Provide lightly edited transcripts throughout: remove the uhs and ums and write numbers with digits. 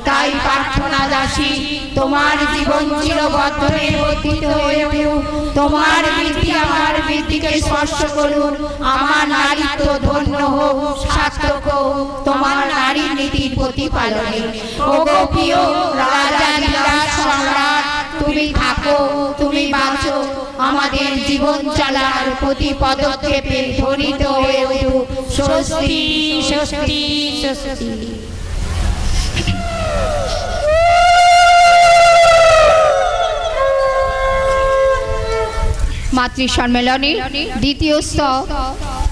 তাই প্রার্থনা দাসী তোমার জীবন চিরবদ্ধে অতীত হয়ে উঠুক। তোমার বৃদ্ধি আমার বৃদ্ধিকে স্পর্শ করুন। আমার নারীত্ব ধন্য হোক, সার্থক হোক তোমার নারী নীতির প্রতিপালনে। ওগো প্রিয় রাজা লীলার সম্রাট, তুমি থাকো, তুমি বাঁচো, আমাদের জীবন চলার প্রতি পদক্ষেপে ধ্বনিত হয়ে উঠুক স্বস্তি স্বস্তি স্বস্তি। মাতৃ সম্মেলনে দ্বিতীয় স্তব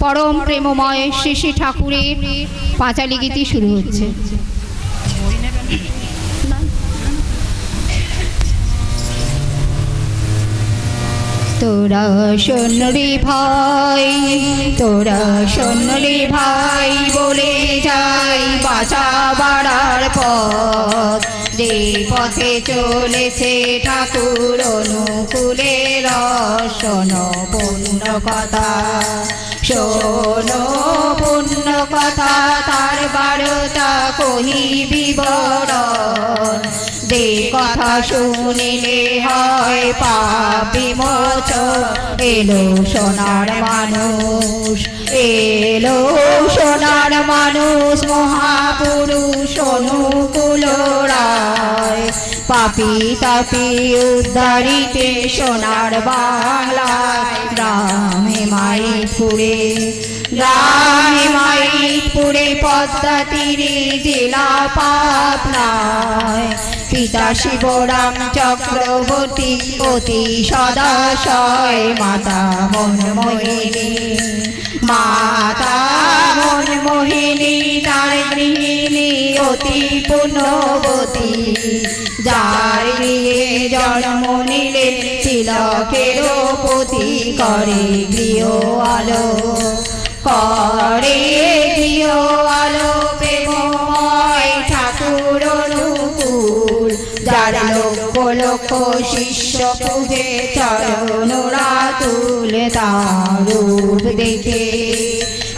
পরম প্রেমময় শ্রী শ্রী ঠাকুরের পাঁচালী গীতি শুরু হচ্ছে। তোরা শোন রে ভাই, তোরা শোন রে ভাই, বলে যাই বাঁচা বাড়ার পথ, যে পথে চলেছে ঠাকুর অনুকূলে। শোনো পূর্ণ কথা, শোনো পূর্ণ কথা, তার বারতা কহি বিবরণ। যে কথা শুনিলে হয় পাপ বিমোচন। এলো সোনার মানুষ, এলো সোনার মানুষ, মহাপুরুষ অনুকূল রায়। পাপি তাপি উদ্ধারিতে সোনার বাংলায়। গ্রামে মাইপুরে, গ্রামে মাইপুরে, পদ্মা তীরে জেলা পাবনায়। পিতা শিবরাম চক্রবর্তী অতি সদাশয়। মাতা মনমোহিনী, মাতা মনমোহিনী, তার গৃহিণী অতি পুণ্যবতী। যার গৃহে জন্ম নিলে তিলকেরও পতি। করে গৃহ আলো, করে গৃহ আলো, প্রেমময় ঠাকুর অনুকূল। যার লক্ষ লক্ষ শিষ্য পূজে চরণরা তুলে। তার রূপ দেখে,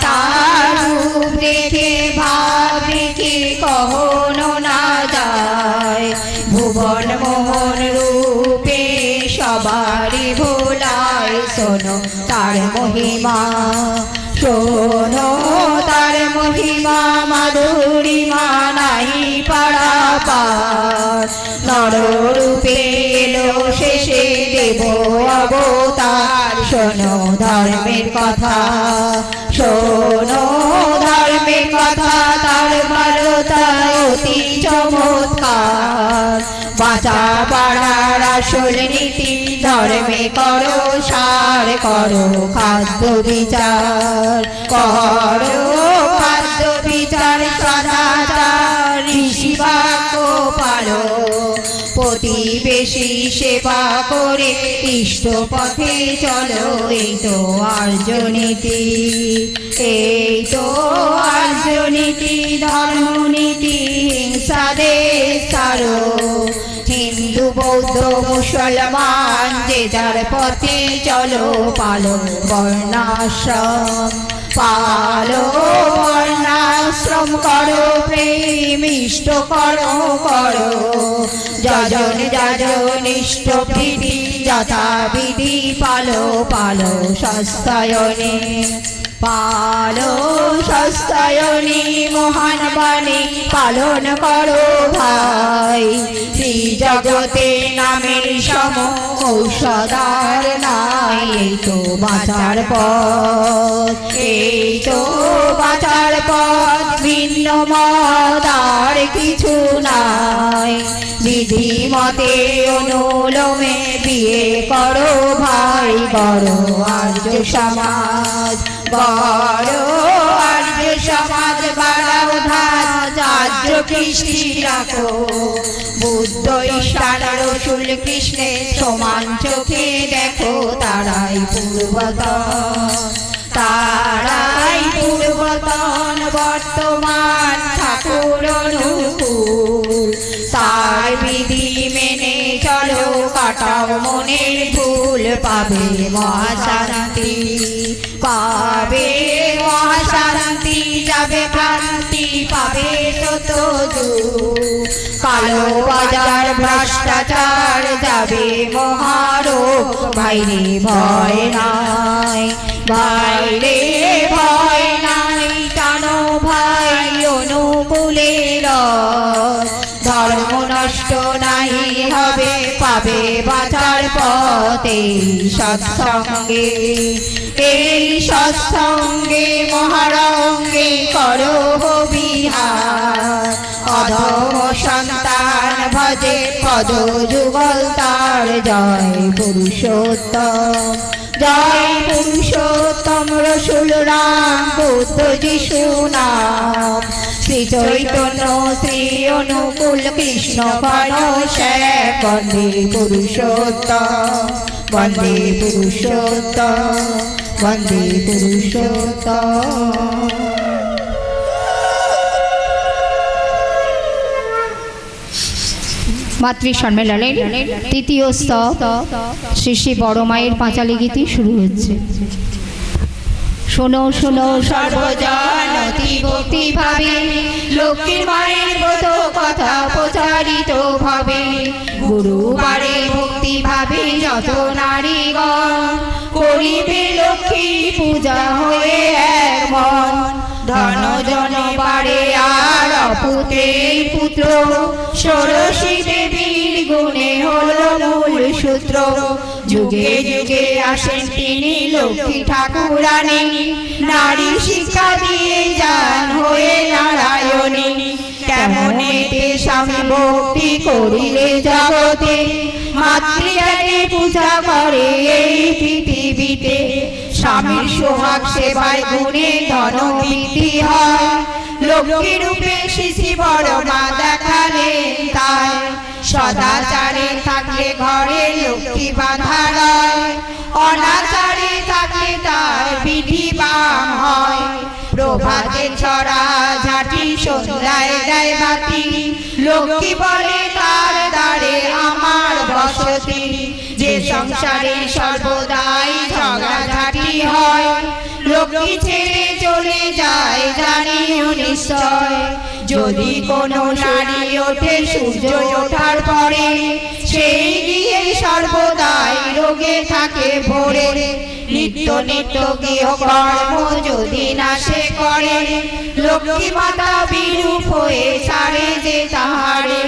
তার রূপ দেখে ভাব রেখে কখনো না যায়। ভুবন মোহন রূপে সবারই ভোলায়। শোনো তার মহিমা, শোনো তার মহিমা, মাধুরীমা নাহি পারাপার। নররূপে এলো শেষে দেব অবতার। শোনো ধর্মের কথা, শোনো ধর্মের কথা, তার বারতা অতি চমৎকার। বাঁচা বাড়ার আসল নীতি, ধর্মে করো সার। করো খাদ্য বিচার, করো খাদ্য বিচার, সদাচার ঋষি বাক্য পালো। প্রতিবেশী সেবা করে ইষ্ট পথে চলো। এই তো আর্য নীতি, এই তো আর্য নীতি, ধর্মনীতি হিংসা দেশ ছাড়ো। হিন্দু বৌদ্ধ মুসলমান যে যার পথে চলো। পালো বর্ণাশ্রম, পালো বর্ণাশ্রম, করো প্রেম ইষ্ট করো করো। যজন যজন ইষ্ট প্রীতি যথাবিধি পালো। পালো সস্তায়নে, পালো সস্তায়নী, মহান বাণী পালন করো ভাই। শ্রী জগতে নামের সম ঔষধার নাই। এই তো বাঁচার পথ, এই তো বাঁচার পথ, ভিন্ন মত আর কিছু নাই। বিধি মতে অনুলোমে বিয়ে করো ভাই। বড় আর্য সমাজ, বড় আর্য সমাজ, বাড়াও ধাজ আর্য কৃষ্টি রাখো। বুদ্ধ ঈশান রসুল কৃষ্ণের সমান চোখে দেখো। তারাই পূর্বতন, তারাই পূর্বতন, বর্তমান ঠাকুর অনুকূল। তার বিধি মেনে চলো, কাটাও মনের ভুল। পাবে মহাশান্তি, পাবে মহাশান্তি, যাবে ভ্রান্তি, পাবে তত দূর। কালো বাজার ভ্রষ্টাচার যাবে মহারোগ, ভাইরে ভয় নাই, ভাইরে ভয় নাই, টানো ভাই অনুকূলে রথ, ধর্ম নষ্ট নাই হবে, পাবে বাঁচার পথে সৎসঙ্গে, এই সৎসঙ্গে মহারঙ্গে করো বিহার, অধম সন্তান ভজে পদ যুগল তার, জয় পুরুষোত্তম, জয় পুরুষোত্তম রসুল রাম বুদ্ধ যিশু নাম, শ্রী চৈতন্য শ্রী অনুকূল কৃষ্ণ ঘনশ্যাম, বন্দে পুরুষোত্তম, বন্দে পুরুষোত্তম, বন্দে পুরুষোত্তম। মাতৃ সম্মেলনের তৃতীয় স্তব শ্রী শ্রী বড় মায়ের পাঁচালী গীতি শুরু হচ্ছে। শোনো শোনো সর্বজন অতি ভক্তি ভাবে, লক্ষ্মীর মায়ের ব্রত কথা প্রচারিত ভাবে, গুরুবারে ভক্তি ভাবে যত নারীগণ, করিবে লক্ষ্মী পূজা হয়ে এক মন, ধন জন বাড়ে আর অপুত্রের পুত্র, ষোড়শী দেবীর গুণে হলো মূল সূত্র, যুগে যুগে আসেন তিনি লক্ষ্মী ঠাকুরানী, নারী শিক্ষা দিয়ে যান হয়ে নারায়ণী, কেমনেতে স্বামী ভক্তি করিলে জগতে, মাতৃজ্ঞানে পূজা করে এই পৃথিবীতে, স্বামীর সোহাগ সেবায় গুণে ধন বৃদ্ধি হয়, লক্ষ্মী রূপে শ্রী বড় মা দেখালেন তাই, সদাচারে থাকলে ঘরে লক্ষ্মী বাঁধা রয়, অনাচারে থাকলে তার বিধি বাম হয়, প্রভাতে ছড়া ঝাঁটি সন্ধ্যায় দেয় বাতি, লক্ষ্মী বলে তার দ্বারে আমার বসতি, যে সংসারে সর্বদাই ঝগড়া ঝাঁটি হয়, লক্ষ্মী ছেড়ে চলে যায় জানিও নিশ্চয়, যদি কোনো নারী ওঠে সূর্য ওঠার পরে, সেই গিয়ে সর্বদাই রোগে থাকে ভরে, নিত্য নিত্য গৃহকর্ম যদি না সে করে, লক্ষ্মী মাতা বিরূপ হয়ে ছাড়ে যে তাহারে,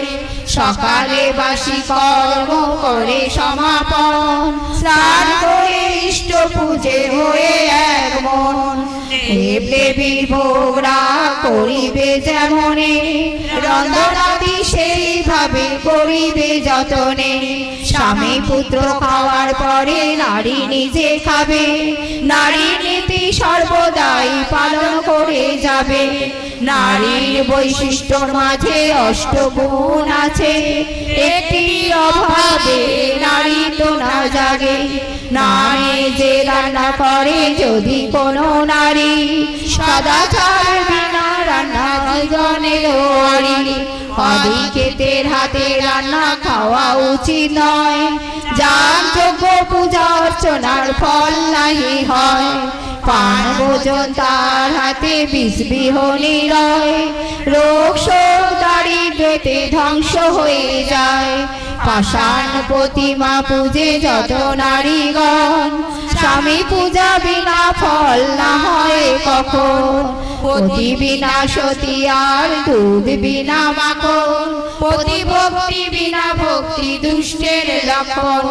সকালে বাসি কর্ম করে সমাপন, স্নান করে ইষ্ট পূজে হয়ে এক মন, দেব দেবীর ভোগরা করিবে যেমনে, রন্ধনাদি সেইভাবে করিবে যতনে, স্বামী পুত্র খাওয়ার পরে নারী নিজে খাবে, নারী নীতি সর্বদাই পালন করে যাবে, নারীর বৈশিষ্ট্যর মাঝে অষ্টগুণ আছে, একটি অভাবে নারী তো না জাগে, নামে যে রান্না করে যদি কোনো নারী, সদাচার বিনা রান্না জীবনের ওয়ারি, অধিকেতের হাতে রান্না খাওয়া উচিত নয়, যার যোগ্য পূজা অর্চনার ফল নাহি হয়, পান ভোজন তার হাতে বিষ বিহনী রয়, রোগ শোক দারিদ্র্যতে ধ্বংস হয়ে যায়, পাষাণ প্রতিমা পূজে যত নারীগণ, স্বামী পূজা বিনা ফল না হয় কখন, পতি বিনা সতী আর দুধ বিনা মাখন, পতি ভক্তি বিনা ভক্তি দুষ্টের লক্ষণ,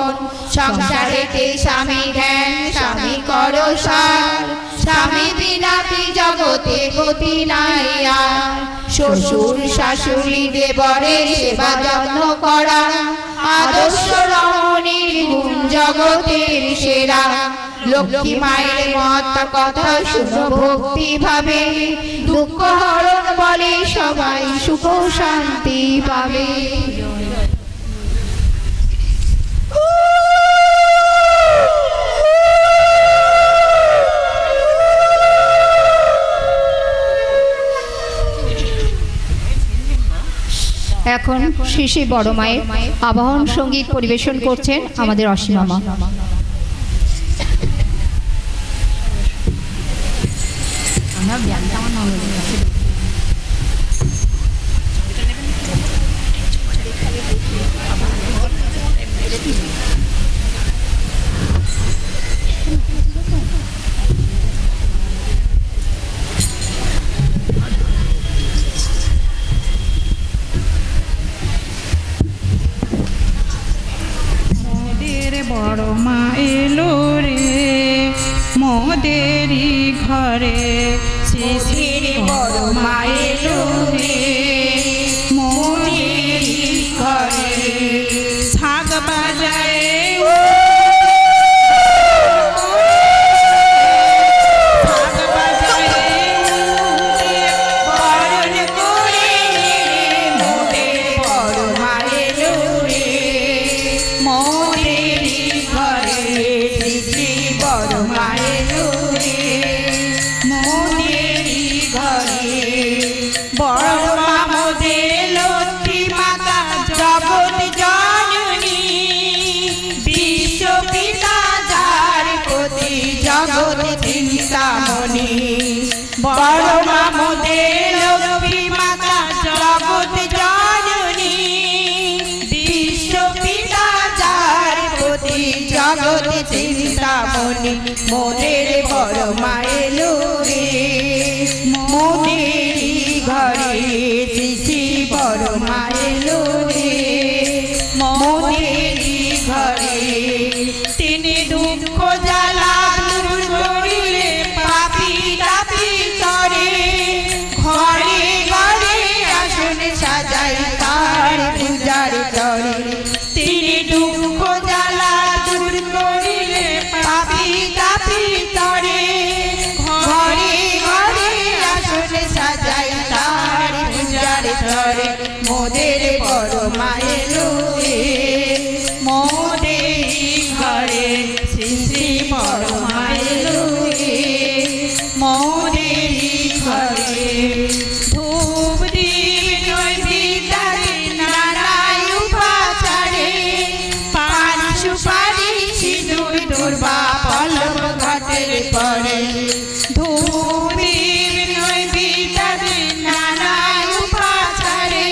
সংসারেতে স্বামী জ্ঞান স্বামী করো সার, স্বামী বিনা জগতে গতি নাই আর, শ্বশুর শাশুড়ি দেবরের সেবা যত্ন করা, আদর্শ রমণীর গুণ জগতের সেরা, লক্ষ্মী মায়ের মত কথা শুনো ভক্তি ভাবে, দুঃখ হরণ বলে সবাই সুখ শান্তি পাবে। এখন শ্রী শ্রী বড় মায়ের আবাহন সঙ্গীত পরিবেশন করছেন আমাদের অসীমা মা। মোদেরই ঘরে শিশির বড় মায়ের মোদেরই ঘরে শাক বাজারে বড় মা মোদের লক্ষ্মী মাতা জগৎ জননী বিশ্ব পিতা যার প্রতি জগৎ চিন্তামণি মোদের বড় মায়ের রে মোদের ঘরে শিশি বড় মায়ের রে মোদের ঘরে তিনি দুঃখ জ্বালা দূর করিলে পাপি তাপি করে ঘরে ঘরে আসন সাজাই তার পূজার তরে তিনি দুঃখ জ্বালা দূর করিলে পাপি তাপি তরে ঘরে ঘরে আসন সাজাই তার পূজার তরে মোদের বড় মায়ের রে মোদের ঘরে শ্রী বড় মায়ের রে মোদের ঘরে ধূপ দীপ নৈবেদ্যে নানাই উপাচারে পান সুপারি সিঁদুর দুর্বা পল্লব ঘটের পরে ধূপ দীপ নৈবেদ্যে নানাই উপাচারে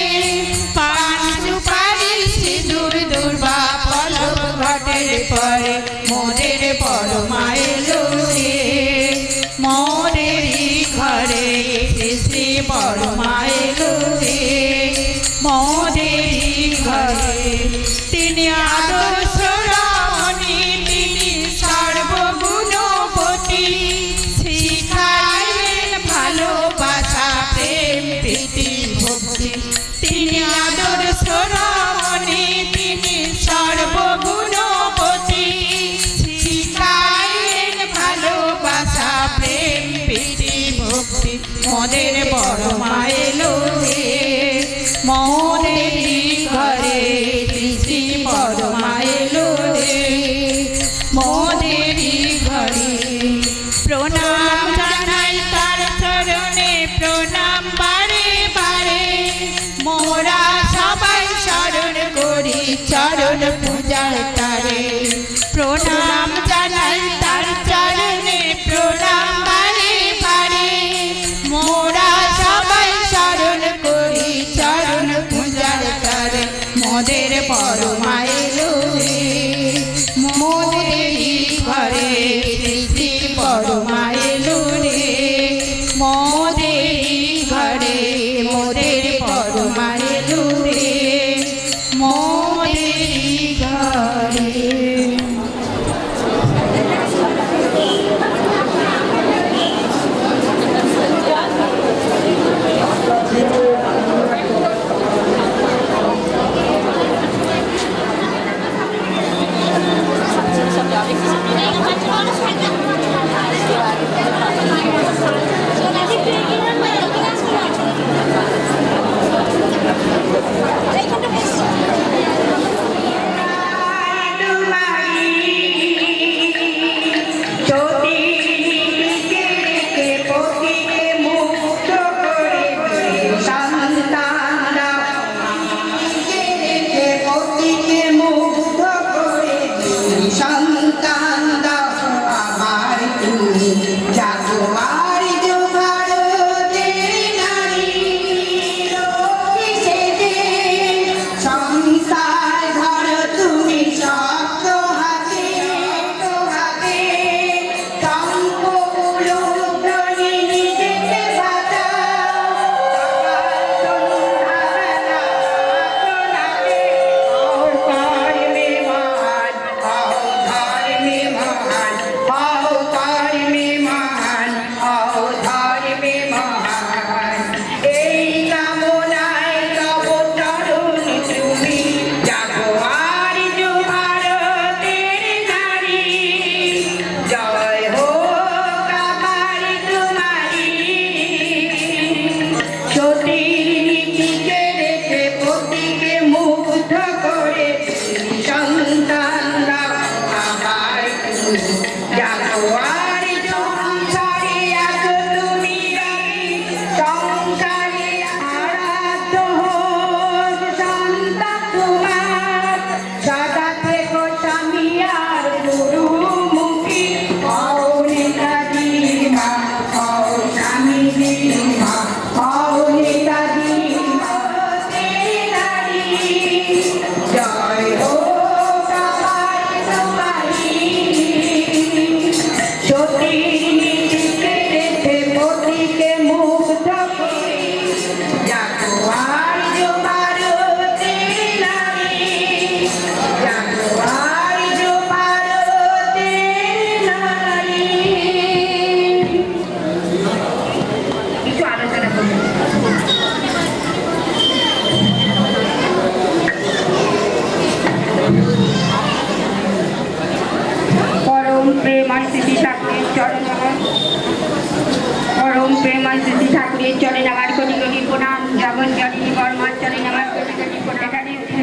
পান সুপারি সিঁদুর দুর্বা পল্লব ঘটের পরে মোদের বড় মায়ের রে মোদের ঘরে শ্রী বড় মায়ের রে মোদের ঘরে তিনি আদর্শ রমণী তিনি সর্বগুণবতী শিখাইলেন ভালোবাসা প্রেম প্রীতি ভক্তি তিনি আদর্শ রমণী তিনি সর্বগুণবতী শিখাইলেন ভালোবাসা প্রেম প্রীতি ভক্তি মোদের বড় মায়ের রে মোদের ঘরে শ্রী বড় মায়ের রে মোদের ঘরে প্রণাম জানাই তার চরণে প্রণাম বারে বারে মোরা সবাই শরণ করি চরণ পূজার তারে প্রণাম জানাই তার চরণে প্রণাম বারে বারে মোরা সবাই শরণ করি চরণ পূজার তারে মোদের বড় মায়ের রে মোদের ঘরে শ্রী বড় মায়ের রে মোদের ঘরে মোদের বড় মায়ের রে মোদের ঘরে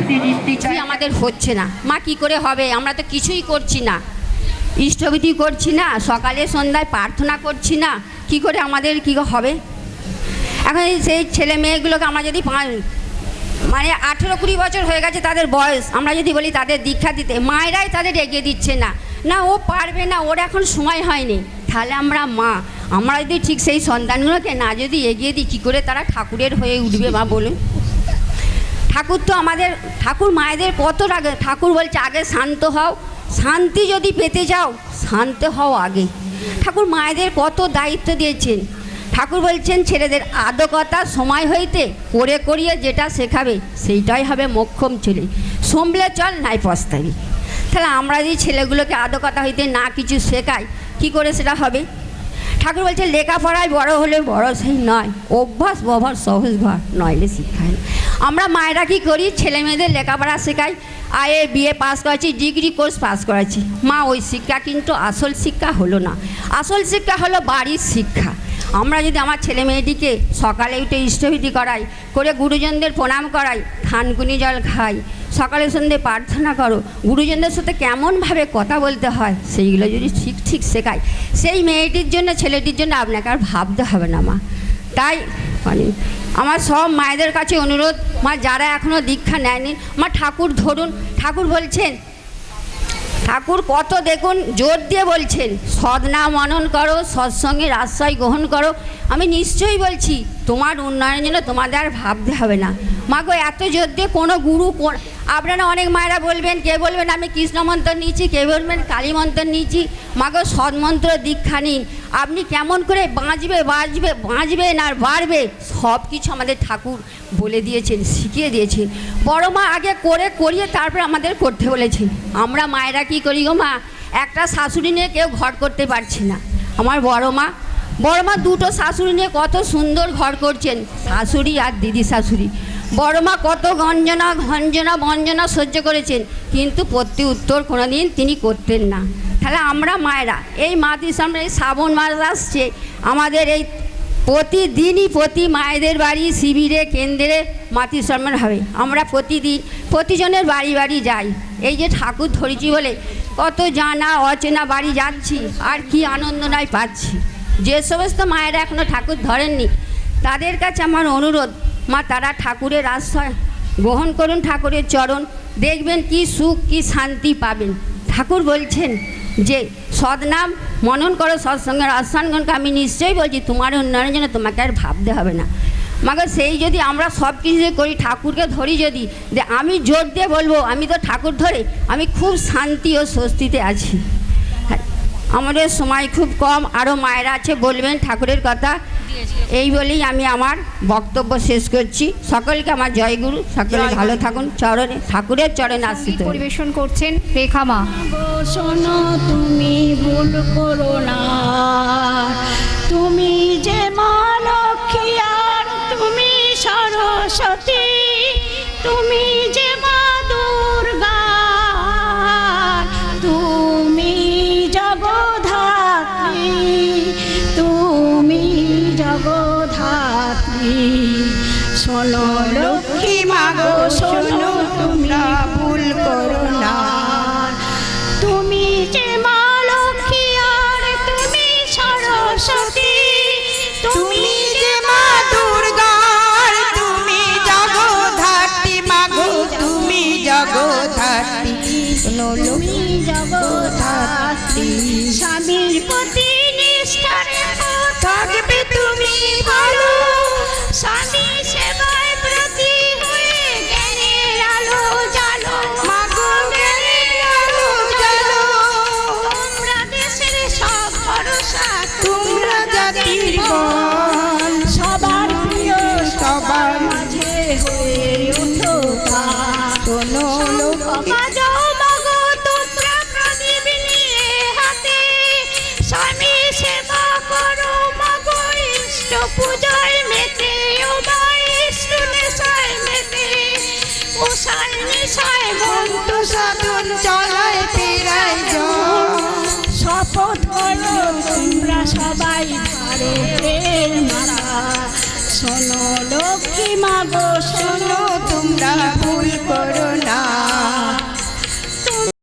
কিছুই আমাদের হচ্ছে না মা, কি করে হবে? আমরা তো কিছুই করছি না, ইষ্টবিধি করছি না, সকালে সন্ধ্যায় প্রার্থনা করছি না, কি করে আমাদের কি হবে? এখন সেই ছেলে মেয়েগুলোকে আমরা যদি মানে 18-20 বছর হয়ে গেছে তাদের বয়স, আমরা যদি বলি তাদের দীক্ষা দিতে, মায়েরাই তাদের এগিয়ে দিচ্ছে না, না ও পারবে না, ওর এখন সময় হয়নি। তাহলে আমরা যদি ঠিক সেই সন্তানগুলোকে না যদি এগিয়ে দিই, কী করে তারা ঠাকুরের হয়ে উঠবে মা বলুন? ঠাকুর তো আমাদের, ঠাকুর মায়েদের কত আগে, ঠাকুর বলছে আগে শান্ত হও, শান্তি যদি পেতে যাও শান্ত হও আগে। ঠাকুর মায়েদের কত দায়িত্ব দিয়েছেন। ঠাকুর বলছেন ছেলেদের আদকতা সময় হইতে করে করিয়ে যেটা শেখাবে সেইটাই হবে মোক্ষম ছেলে, সম্ভলে চল নাই পস্তাবি। তাহলে আমরা যদি ছেলেগুলোকে আদকতা হইতে না কিছু শেখাই, কি করে সেটা হবে? ঠাকুর বলছে লেখাপড়ায় বড় হলে বড় সেই নয়, অভ্যাস ব্যবহার সহজ ঘর নইলে শিক্ষায় না। আমরা মায়েরা কী করি, ছেলে মেয়েদের লেখাপড়া শেখাই, আয়ে বিএ পাস করাচ্ছি, ডিগ্রি কোর্স পাস করাচ্ছি। মা ওই শিক্ষা কিন্তু আসল শিক্ষা হলো না, আসল শিক্ষা হলো বাড়ির শিক্ষা। আমরা যদি আমার ছেলে মেয়েটিকে সকালে উঠে ইষ্টবিধি করাই, করে গুরুজনদের প্রণাম করাই, থানকুনি জল খাই, সকালে সন্ধ্যে প্রার্থনা করো, গুরুজনদের সাথে কেমনভাবে কথা বলতে হয় সেইগুলো যদি ঠিক ঠিক শেখাই, সেই মেয়েটির জন্য ছেলেটির জন্য আপনাকে আর ভাবতে হবে না মা। তাই মানে আমার সব মায়েদের কাছে অনুরোধ, মা যারা এখনও দীক্ষা নেয়নি, মা ঠাকুর ধরুন। ঠাকুর বলছেন, ঠাকুর কত দেখুন জোর দিয়ে বলছেন, সদনাম মনন করো, সৎসঙ্গের আশ্রয় গ্রহণ করো। আমি নিশ্চয়ই বলছি তোমার উন্নয়নের জন্য তোমাদের আর ভাবতে হবে না। মা গো এত জোর দিয়ে কোনো গুরু, আপনারা অনেক মায়েরা বলবেন, কে বলবেন আমি কৃষ্ণ মন্ত্র নিয়েছি, কে বলবেন কালী মন্ত্র নিয়েছি। মা গো সৎমন্ত্র দীক্ষা নিন, আপনি কেমন করে বাঁচবেন আর বাড়বে সব কিছু আমাদের ঠাকুর বলে দিয়েছেন, শিখিয়ে দিয়েছেন। বড় মা আগে করে করিয়ে তারপর আমাদের করতে বলেছেন। আমরা মায়েরা কি করি গো মা, একটা শাশুড়ি নিয়ে কেউ ঘর করতে পারছি না। আমার বড় মা দুটো শাশুড়ি নিয়ে কত সুন্দর ঘর করছেন, শাশুড়ি আর দিদি শাশুড়ি। বড় মা কত বঞ্জনা সহ্য করেছেন, কিন্তু প্রতি উত্তর কোনো দিন তিনি করতেন না। তাহলে আমরা মায়েরা এই মাতৃ সামনে শ্রাবণ মাস আসছে, আমাদের এই প্রতিদিনই প্রতি মায়েদের বাড়ি শিবিরে কেন্দ্রে মাতৃ সম্মান হবে। আমরা প্রতিজনের বাড়ি বাড়ি যাই, এই যে ঠাকুর ধরেছি বলে কত জানা অচেনা বাড়ি যাচ্ছি, আর কি আনন্দ নয় পাচ্ছি। যে সমস্ত মায়েরা এখনও ঠাকুর ধরেননি তাদের কাছে আমার অনুরোধ, মা তারা ঠাকুরের আশ্রয় গ্রহণ করুন, ঠাকুরের চরণ, দেখবেন কি সুখ কি শান্তি পাবেন। ঠাকুর বলছেন যে সদনাম মনন করো, সৎসঙ্গের আস্থানগণকে। আমি নিশ্চয়ই বলছি তোমার উন্নয়নের জন্য তোমাকে আর ভাবতে হবে না। মাকে সেই যদি আমরা সব কিছু করি, ঠাকুরকে ধরি যদি, যে আমি জোর দিয়ে বলবো আমি তো ঠাকুর ধরে আমি খুব শান্তি ও স্বস্তিতে আছি। আমাদের সময় খুব কম, আরও মায়েরা আছে বলবেন ঠাকুরের কথা। এই বলেই আমি আমার বক্তব্য শেষ করছি। সকলকে আমার জয়গুরু, সকলে ভালো থাকুন, চরণে ঠাকুরের চরণে আশ্রিত। পরিবেশন করছেন রেখা মা। শোনো তুমি ভুল করো না, তুমি যে মা লক্ষ্মী আর তুমি সরস্বতী, তুমি যে মা দুর্গা, তুমি জগদ্ধাত্রী, তুমি জগদ্ধাত্রী। শোনো লক্ষ্মী মা গো শোনো, তোমরা ভুল করো না, তুমি যে মা লক্ষ্মী আর তুমি সরস্বতী, তুমি যে মা দুর্গা, তুমি জগদ্ধাত্রী মা গো, তুমি জগদ্ধাত্রী। শোনো লক্ষ্মী জগদ্ধাত্রী। স্বামীর প্রতি নিষ্ঠারে থাকবে তুমি ভালো, স্বামী সেবায় প্রতি হয়ে জ্ঞানের আলো জালো, মা গো জ্ঞানের আলো জালো। তোমরা দেশের সব ভরসা, তোমরা জাতির বল, সবার প্রিয় সবার মাঝে হয়ে ওঠো। শোনো লক্ষ্মী মা গো, তোমরা প্রদীপ নিয়ে হাতে স্বামী সেবা করো, মা গো ইষ্ট পূজায় মেতে, ও মা ইষ্ট নেশায় মেতে, ও সায় নেশায় মন্ত্র সাধন চলায় ফেরায় শপথ করো তোমরা সবাই ভারতের মাতা। শোনো লক্ষ্মী মা গো শোনো, তোমরা ভুল করো